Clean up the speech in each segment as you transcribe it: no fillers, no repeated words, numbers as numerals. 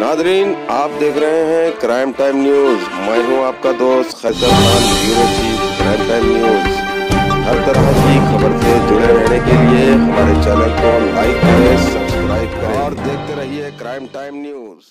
Nadreen, आप देख रहे हैं क्राइम टाइम न्यूज। मैं हूं आपका दोस्त Khaiser Khan, bureau chief crime time news. हर तरह की खबर से जुड़े रहने के लिए हमारे चैनल को लाइक करें, सब्सक्राइब करें और देखते रहिए क्राइम टाइम न्यूज।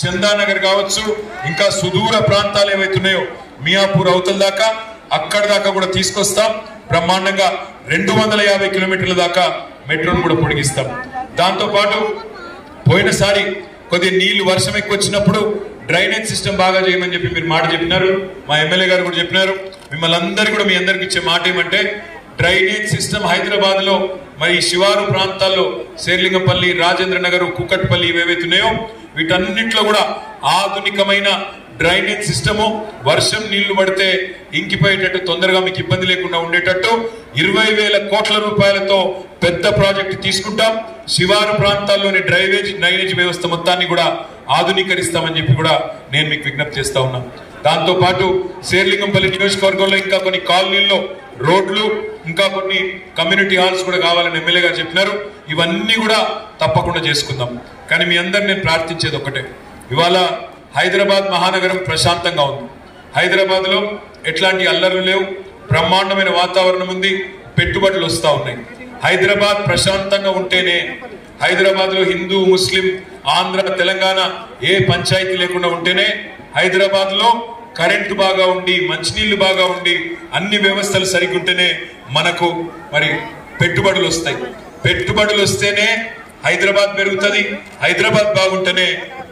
చందానగర్ కావచ్చు, ఇంకా సుదూర ప్రాంతాలు ఏవైతున్నాయో మియాపూర్ అవతల దాకా అక్కడ దాకా కూడా తీసుకొస్తాం. బ్రహ్మాండంగా 250 కిలోమీటర్ల దాకా మెట్రోను కూడా పొడిగిస్తాం. దాంతో పాటు పోయినసారి కొద్ది నీళ్లు వర్షం ఎక్కువ వచ్చినప్పుడు డ్రైనేజ్ సిస్టమ్ బాగా చేయమని చెప్పి మీరు మాట చెప్పినారు. మా ఎమ్మెల్యే గారు కూడా చెప్పినారు. మిమ్మల్ని అందరు కూడా మీ అందరికి ఇచ్చే మాట ఏమంటే డ్రైనేజ్ సిస్టమ్ హైదరాబాద్ లో మరి శివారు ప్రాంతాల్లో శేర్లింగంపల్లి, రాజేంద్ర నగర్, కుకట్పల్లి ఇవేవైతున్నాయో వీటన్నింటిలో కూడా ఆధునికమైన డ్రైనేజ్ సిస్టము వర్షం నీళ్లు పడితే ఇంకిపోయేటట్టు, తొందరగా మీకు ఇబ్బంది లేకుండా ఉండేటట్టు 20,000 కోట్ల రూపాయలతో పెద్ద ప్రాజెక్టు తీసుకుంటాం. శివారు ప్రాంతాల్లోని డ్రైనేజ్ వ్యవస్థ మొత్తాన్ని కూడా ఆధునీకరిస్తామని చెప్పి కూడా నేను మీకు విజ్ఞప్తి చేస్తా ఉన్నాను. దాంతో పాటు శేర్లింగంపల్లి నియోజకవర్గంలో ఇంకా కొన్ని కాలనీల్లో రోడ్లు, ఇంకా కొన్ని కమ్యూనిటీ హాల్స్ కూడా కావాలని ఎమ్మెల్యే గారు చెప్పినారు. ఇవన్నీ కూడా తప్పకుండా చేసుకుందాం. కానీ మీ అందరు నేను ప్రార్థించేది ఒకటే, ఇవాళ హైదరాబాద్ మహానగరం ప్రశాంతంగా ఉంది. హైదరాబాద్ లో ఎట్లాంటి అల్లర్లు లేవు, బ్రహ్మాండమైన వాతావరణం ఉంది, పెట్టుబడులు వస్తా ఉన్నాయి. హైదరాబాద్ ప్రశాంతంగా ఉంటేనే, హైదరాబాద్ లో హిందూ, ముస్లిం, ఆంధ్ర, తెలంగాణ ఏ పంచాయతీ లేకుండా ఉంటేనే, హైదరాబాద్ లో కరెంటు బాగా ఉండి, మంచినీళ్లు బాగా ఉండి, అన్ని వ్యవస్థలు సరిగ్గా ఉంటేనే మనకు మరి పెట్టుబడులు వస్తాయి. పెట్టుబడులు వస్తేనే హైదరాబాద్ పెరుగుతుంది. హైదరాబాద్ బాగుంటేనే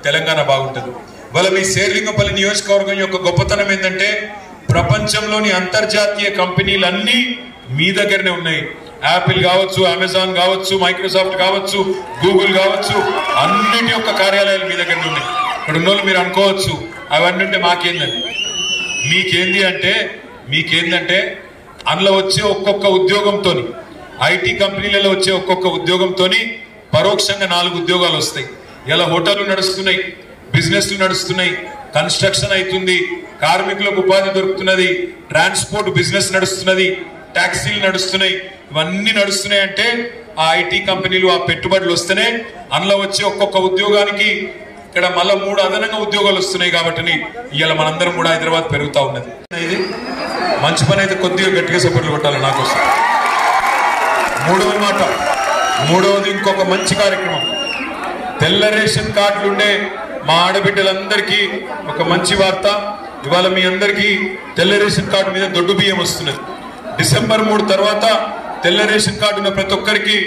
తెలంగాణ బాగుంటుంది. వాళ్ళ మీ శేర్లింగంపల్లి నియోజకవర్గం యొక్క గొప్పతనం ఏంటంటే ప్రపంచంలోని అంతర్జాతీయ కంపెనీలన్నీ మీ దగ్గరనే ఉన్నాయి. యాపిల్ కావచ్చు, అమెజాన్ కావచ్చు, మైక్రోసాఫ్ట్ కావచ్చు, గూగుల్ కావచ్చు, అన్నిటి యొక్క కార్యాలయాలు మీ దగ్గరనే ఉన్నాయి. ఇక్కడ ఉన్నోళ్ళు మీరు అనుకోవచ్చు అవన్నీ ఉంటే మాకేందని. మీకేందంటే అందులో వచ్చే ఒక్కొక్క ఉద్యోగంతో, ఐటీ కంపెనీలలో వచ్చే ఒక్కొక్క ఉద్యోగంతో పరోక్షంగా 4 ఉద్యోగాలు వస్తాయి. ఇలా హోటళ్లు నడుస్తున్నాయి, బిజినెస్లు నడుస్తున్నాయి, కన్స్ట్రక్షన్ అవుతుంది, కార్మికులకు ఉపాధి దొరుకుతున్నది, ట్రాన్స్పోర్ట్ బిజినెస్ నడుస్తున్నది, ట్యాక్సీలు నడుస్తున్నాయి. ఇవన్నీ నడుస్తున్నాయి అంటే ఆ ఐటీ కంపెనీలు, ఆ పెట్టుబడులు వస్తేనే అందులో వచ్చే ఒక్కొక్క ఉద్యోగానికి ఇక్కడ మళ్ళీ 3 అదనంగా ఉద్యోగాలు వస్తున్నాయి. కాబట్టి ఇవాళ మనందరం కూడా హైదరాబాద్ పెరుగుతా ఉన్నది. ఇది మంచి పని అయితే కొద్దిగా గట్టిగా సపోర్ట్లు కొట్టాలి నాకోసం. మూడవది ఇంకొక మంచి కార్యక్రమం, తెల్ల రేషన్ కార్డులు ఉండే మా ఆడబిడ్డలందరికీ ఒక మంచి వార్త. ఇవాళ మీ అందరికీ తెల్ల రేషన్ కార్డు మీద దొడ్డు బియ్యం వస్తున్నది. డిసెంబర్ 3 తర్వాత తెల్ల రేషన్ కార్డు ఉన్న ప్రతి ఒక్కరికి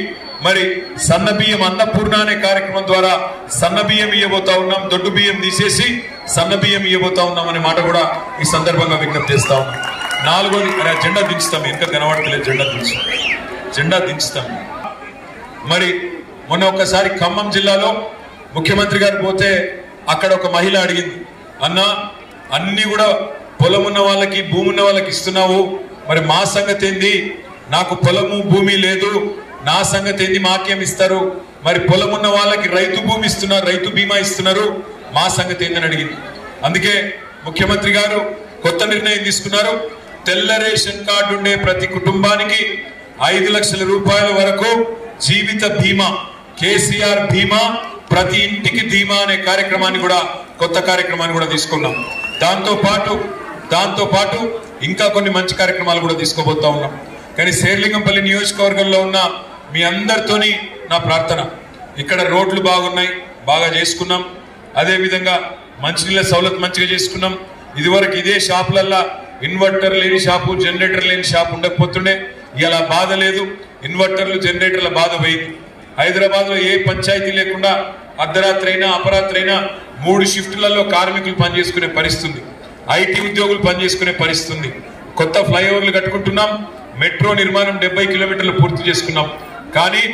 మరి సన్న బియ్యం, అన్నపూర్ణ అనే కార్యక్రమం ద్వారా సన్న బియ్యం ఇవ్వబోతా ఉన్నాం. దొడ్డు బియ్యం తీసేసి సన్న బియ్యం ఇవ్వబోతా ఉన్నాం అనే మాట కూడా ఈ సందర్భంగా విజ్ఞప్తి చేస్తా ఉన్నాం. 4వది జెండా దించుతాం. ఇంకా కనబడతలేదు, జెండా దించుతాం. మరి మొన్న ఒక్కసారి ఖమ్మం జిల్లాలో ముఖ్యమంత్రి గారు పోతే అక్కడ ఒక మహిళ అడిగింది, అన్నా అన్ని కూడా పొలం ఉన్న వాళ్ళకి, భూమి ఉన్న వాళ్ళకి ఇస్తున్నావు, మరి మా సంగతి ఏంది? నాకు పొలము భూమి లేదు, నా సంగతి ఏంది? మాకేం ఇస్తారు? మరి పొలం ఉన్న వాళ్ళకి రైతు భూమి ఇస్తున్నారు, రైతు బీమా ఇస్తున్నారు, మా సంగతి ఏందని అడిగింది. అందుకే ముఖ్యమంత్రి గారు కొత్త నిర్ణయం తీసుకున్నారు. తెల్ల రేషన్ కార్డు ఉండే ప్రతి కుటుంబానికి 5 లక్షల రూపాయల వరకు జీవిత బీమా, కేసీఆర్ బీమా, ప్రతి ఇంటికి ధీమా అనే కార్యక్రమాన్ని కూడా, కొత్త కార్యక్రమాన్ని కూడా తీసుకున్నాం. దాంతో పాటు ఇంకా కొన్ని మంచి కార్యక్రమాలు కూడా తీసుకోబోతా ఉన్నాం. కానీ శేర్లింగంపల్లి నియోజకవర్గంలో ఉన్న మీ అందరితోని నా ప్రార్థన, ఇక్కడ రోడ్లు బాగున్నాయి, బాగా చేసుకున్నాం. అదేవిధంగా మంచినీళ్ళ సౌలత్ మంచిగా చేసుకున్నాం. ఇదివరకు ఇదే షాపులల్లా ఇన్వర్టర్ లేని షాపు, జనరేటర్ లేని షాపు ఉండకపోతుండే. ఇలా బాధ లేదు, ఇన్వర్టర్లు, జనరేటర్ల బాధ పోయింది. హైదరాబాద్ లో ఏ పంచాయతీ లేకుండా అర్ధరాత్రి అయినా, అపరాత్రి అయినా 3 షిఫ్టులలో కార్మికులు పనిచేసుకునే పరిస్థితి, ఐటీ ఉద్యోగులు పనిచేసుకునే పరిస్థితి. కొత్త ఫ్లైఓవర్లు కట్టుకుంటున్నాం, మెట్రో నిర్మాణం 70 కిలోమీటర్లు పూర్తి చేసుకున్నాం. కానీ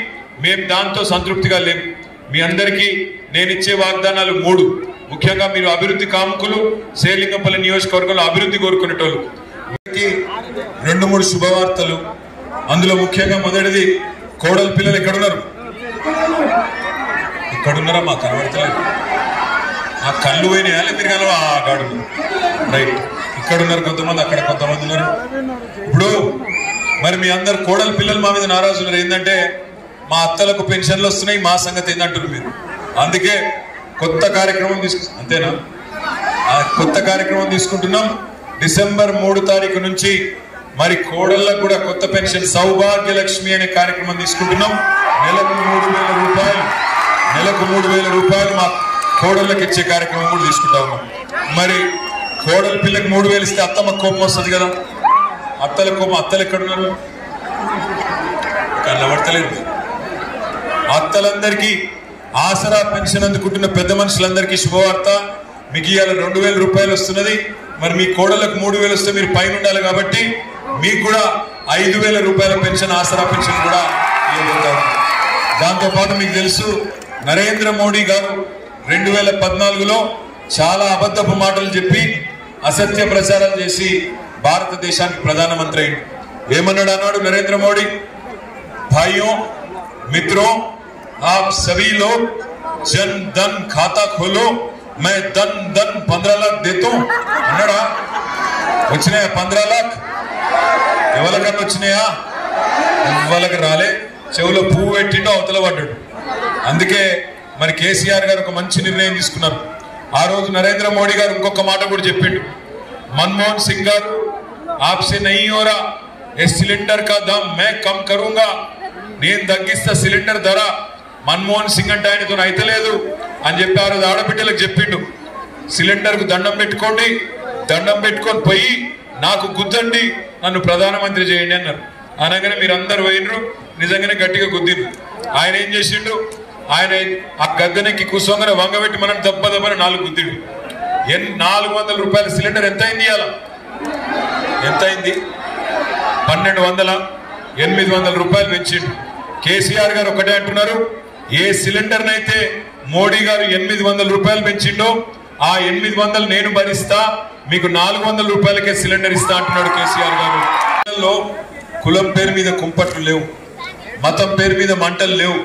మేము దాంతో సంతృప్తిగా లేము. మీ అందరికీ నేను ఇచ్చే వాగ్దానాలు 3. ముఖ్యంగా మీరు అభివృద్ధి కాముకులు, శేర్లింగంపల్లి నియోజకవర్గంలో అభివృద్ధి కోరుకునేటోళ్ళు, రెండు మూడు శుభవార్తలు. అందులో ముఖ్యంగా మొదటిది, కోడలి పిల్లలు ఎక్కడున్నారు? ఇక్కడున్నారా? మా కనబడతలేదు. ఆ కళ్ళు పోయినాయా మీరు కలవా? ఆ గాడు రైట్, ఇక్కడున్నారు కొంతమంది, అక్కడ కొంతమంది ఉన్నారు. ఇప్పుడు మరి మీ అందరు కోడలి పిల్లలు మా మీద నారాజున్నారు. ఏంటంటే మా అత్తలకు పెన్షన్లు వస్తున్నాయి, మా సంగతి ఏంటంటారు మీరు. అందుకే కొత్త కార్యక్రమం అంతేనా? కొత్త కార్యక్రమం తీసుకుంటున్నాం. డిసెంబర్ 3 తారీఖు నుంచి మరి కోడళ్ళకు కూడా కొత్త పెన్షన్ సౌభాగ్య లక్ష్మి అనే కార్యక్రమం తీసుకుంటున్నాం. నెలకు 3,000 రూపాయలు, నెలకు 3,000 రూపాయలు మా కోడళ్ళకి ఇచ్చే కార్యక్రమం కూడా తీసుకుంటా ఉన్నాం. మరి కోడలి పిల్లకి 3,000 ఇస్తే అత్తమ్మ కోపం వస్తుంది కదా. అత్తల కోపం, అత్తలు ఎక్కడున్నారు? కళ్ళబడతలేదు. అత్తలందరికీ ఆసరా పెన్షన్ అందుకుంటున్న పెద్ద మనుషులందరికీ శుభవార్త. మీకు ఇవాళ 2,000 రూపాయలు వస్తున్నది. మరి మీ కోడలకు 3,000 వస్తే మీరు పైన ఉండాలి కాబట్టి మీకు కూడా 5,000 రూపాయల పెన్షన్, ఆసరా పెన్షన్ కూడా ఇవ్వబోతారు. దాంతోపాటు మీకు తెలుసు, నరేంద్ర మోడీ గారు 2014లో చాలా అబద్ధపు మాటలు చెప్పి అసత్య ప్రచారం చేసి భారతదేశానికి ప్రధానమంత్రి అయ్యింది. ఏమన్నాడు అన్నాడు నరేంద్ర మోడీ? भाइयों मित्रों आप सभी लोग जन धन खाता खोलो, मैं धन 15 लाख देता हूं అన్నాడా? వచ్చినాయా 15 లాక్? ఎవరికన్నా వచ్చినాయా? ఎవరికి రాలే. చెవులో పువ్వు పెట్టిండు, అవతల పడ్డాడు. అందుకే మరి కేసీఆర్ గారు ఒక మంచి నిర్ణయం తీసుకున్నారు. ఆ రోజు నరేంద్ర మోడీ గారు ఇంకొక మాట కూడా చెప్పిండు. మన్మోహన్ సింగ్ గారు आपसे नहीं हो रहा, ये सिलेंडर का दाम मैं कम करूंगा, నేను తగ్గిస్తా సిలిండర్ ధర. మన్మోహన్ సింగ్ అంటే ఆయనతో అయితలేదు అని చెప్పి ఆ రోజు ఆడబిడ్డలకు చెప్పిండు. సిలిండర్కు దండం పెట్టుకోండి, దండం పెట్టుకొని పోయి నాకు గుద్దండి, నన్ను ప్రధానమంత్రి చేయండి అన్నారు. అనగానే మీరందరూ పోయినరు, నిజంగానే గట్టిగా గుద్దిరు. ఆయన ఏం చేసిండు? ఆయన ఆ గద్దెనెక్కి కూర్చోగానే వంగబెట్టి మనం దెబ్బని 4 గుద్దిడు. 400 రూపాయల సిలిండర్ ఎంత అయింది? ఇవాళ ఎంత అయింది? 1200, 800 రూపాయలు పెంచిండు. కేసీఆర్ గారు ఒకటే అంటున్నారు, ఏ సిలిండర్ నైతే మోడీ గారు 800 రూపాయలు పెంచిండో ఆ 800 నేను భరిస్తా, మీకు 400 రూపాయలకే సిలిండర్ ఇస్తా అంటున్నాడు కేసీఆర్ గారు. కులం పేరు మీద కుంపట్లు లేవు, మతం పేరు మీద మంటలు లేవు,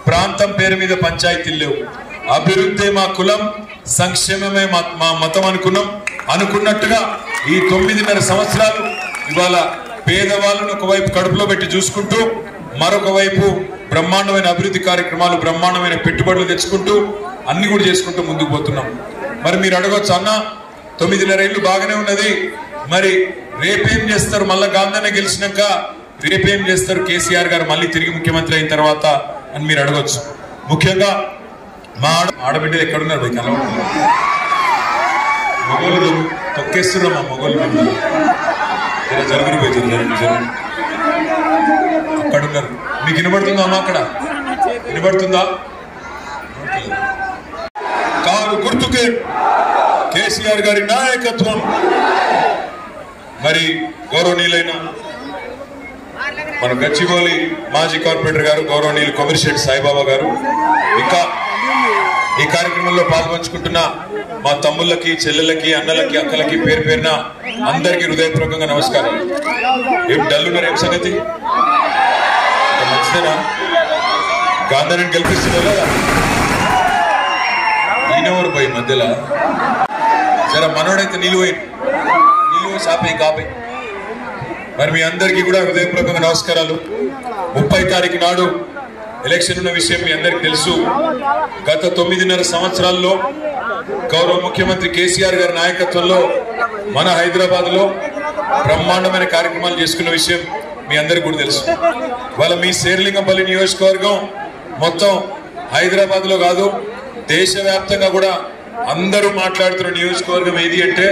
ప్రాంతం పేరు మీద పంచాయతీలు లేవు. అభివృద్ధి మా కులం, సంక్షేమమే మా మతం అనుకున్నట్టుగా ఈ 9.5 సంవత్సరాలు ఇవాళ పేదవాళ్ళను ఒకవైపు కడుపులో పెట్టి చూసుకుంటూ, మరొక వైపు బ్రహ్మాండమైన అభివృద్ధి కార్యక్రమాలు, బ్రహ్మాండమైన పెట్టుబడులు తెచ్చుకుంటూ అన్ని కూడా చేసుకుంటూ ముందుకు పోతున్నాం. మరి మీరు అడగొచ్చు, అన్న 9.5 ఏళ్ళు బాగానే ఉన్నది, మరి రేపేం చేస్తారు? మళ్ళా గాంధీనే గెలిచినాక రేపేం చేస్తారు కేసీఆర్ గారు మళ్ళీ తిరిగి ముఖ్యమంత్రి అయిన తర్వాత అని మీరు అడగొచ్చు. ముఖ్యంగా మా ఆడబిడ్డలు ఎక్కడున్నారు? పోయి కలవడం మొగోళ్ళు తొక్కేస్తున్నారు. మా మొగోళ్ళు జరుగురు పోయి జరుగు అక్కడున్నారు. మీకు వినబడుతుందా అమ్మా? అక్కడ వినబడుతుందా? కారు గుర్తుకే కేసీఆర్ గారి నాయకత్వం. మరి గౌరవనీయులైన మన గచ్చిబౌలి మాజీ కార్పొరేటర్ గారు, గౌరవనీయులు కొమిరిశెట్టి సాయిబాబా గారు, ఇంకా ఈ కార్యక్రమంలో పాల్పంచుకుంటున్న మా తమ్ముళ్ళకి, చెల్లెళ్ళకి, అన్నలకి, అక్కలకి పేరు పేరున అందరికీ హృదయపూర్వకంగా నమస్కారం. ఏం డల్లున్నారు? ఏం సంగతి? మంచిదేనా? గాంధారిని గెలిపిస్తున్నారు కదా. ఈయనెవరు పోయి మధ్యలో జర మనోడైతే నిలువై సాపే కాపే. మరి మీ అందరికీ కూడా హృదయపూర్వకంగా నమస్కారాలు. 30 తారీఖు నాడు ఎలక్షన్ ఉన్న విషయం మీ అందరికి తెలుసు. గత 9.5 సంవత్సరాల్లో గౌరవ ముఖ్యమంత్రి కేసీఆర్ గారి నాయకత్వంలో మన హైదరాబాద్ లో బ్రహ్మాండమైన కార్యక్రమాలు చేసుకున్న విషయం మీ అందరికి కూడా తెలుసు. వాళ్ళ మీ శేర్లింగంపల్లి నియోజకవర్గం మొత్తం హైదరాబాద్ లో కాదు, దేశవ్యాప్తంగా కూడా అందరూ మాట్లాడుతున్న నియోజకవర్గం ఏది అంటే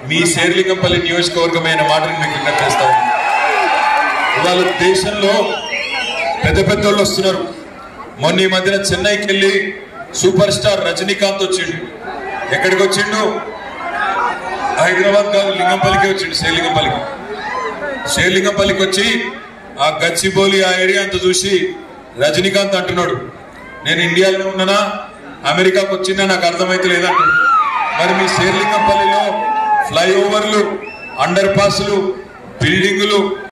మీ శేర్లింగంపల్లి నియోజకవర్గమైన మాటను మీకు విజ్ఞప్తి చేస్తాను. ఇవాళ దేశంలో పెద్ద పెద్దోళ్ళు వస్తున్నారు. మొన్న ఈ మధ్యన చెన్నైకి వెళ్ళి సూపర్ స్టార్ రజనీకాంత్ వచ్చిండు. ఎక్కడికి వచ్చిండు? హైదరాబాద్ కాదు, లింగంపల్లికి వచ్చిండు. శేర్లింగంపల్లికి వచ్చి ఆ గచ్చిబౌలి ఆ ఏరియా అంతా చూసి రజనీకాంత్ అంటున్నాడు, నేను ఇండియాలోనే ఉన్నానా, అమెరికాకు వచ్చిందా నాకు అర్థమైతే లేదంటున్నాడు. మరి మీ శేర్లింగంపల్లిలో ఫ్లైఓవర్లు అండర్ పాస్లు, బిల్డింగులు